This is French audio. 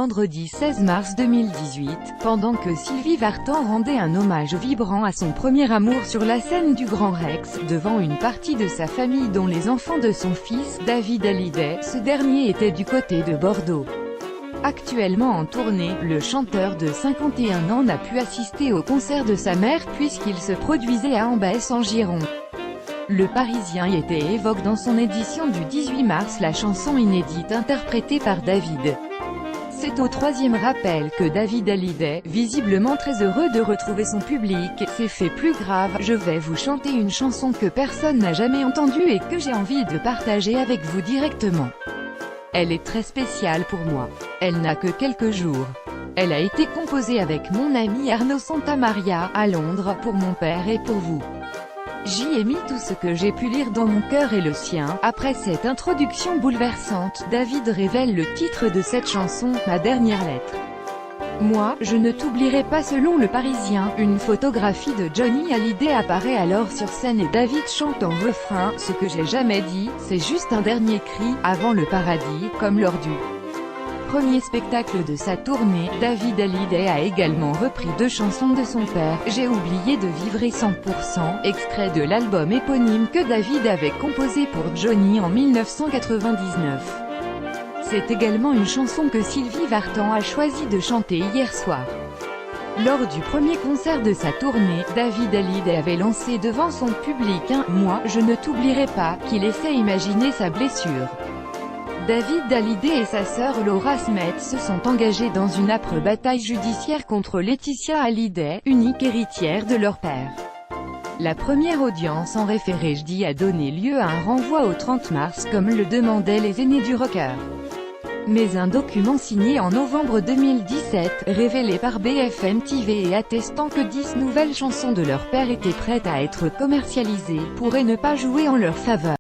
vendredi 16 mars 2018, pendant que Sylvie Vartan rendait un hommage vibrant à son premier amour sur la scène du Grand Rex, devant une partie de sa famille dont les enfants de son fils, David Hallyday. Ce dernier était du côté de Bordeaux. Actuellement en tournée, le chanteur de 51 ans n'a pu assister au concert de sa mère puisqu'il se produisait à Ambès en Gironde. Le Parisien y évoque dans son édition du 18 mars la chanson inédite interprétée par David. C'est au troisième rappel que David Hallyday, visiblement très heureux de retrouver son public, s'est fait plus grave. Je vais vous chanter une chanson que personne n'a jamais entendue et que j'ai envie de partager avec vous directement. Elle est très spéciale pour moi. Elle n'a que quelques jours. Elle a été composée avec mon ami Arnaud Santamaria, à Londres, pour mon père et pour vous. J'y ai mis tout ce que j'ai pu lire dans mon cœur et le sien. Après cette introduction bouleversante, David révèle le titre de cette chanson, Ma dernière lettre. Moi, je ne t'oublierai pas selon Le Parisien. Une photographie de Johnny Hallyday apparaît alors sur scène et David chante en refrain, ce que j'ai jamais dit, c'est juste un dernier cri, avant le paradis, comme lors du premier spectacle de sa tournée. David Hallyday a également repris 2 chansons de son père, J'ai oublié de vivre et 100%, extrait de l'album éponyme que David avait composé pour Johnny en 1999. C'est également une chanson que Sylvie Vartan a choisi de chanter hier soir. Lors du premier concert de sa tournée, David Hallyday avait lancé devant son public un « Moi, je ne t'oublierai pas » qui laissait imaginer sa blessure. David Hallyday et sa sœur Laura Smith se sont engagés dans une âpre bataille judiciaire contre Laetitia Hallyday, unique héritière de leur père. La première audience en référé jeudi a donné lieu à un renvoi au 30 mars comme le demandaient les aînés du rocker. Mais un document signé en novembre 2017, révélé par BFM TV et attestant que 10 nouvelles chansons de leur père étaient prêtes à être commercialisées, pourrait ne pas jouer en leur faveur.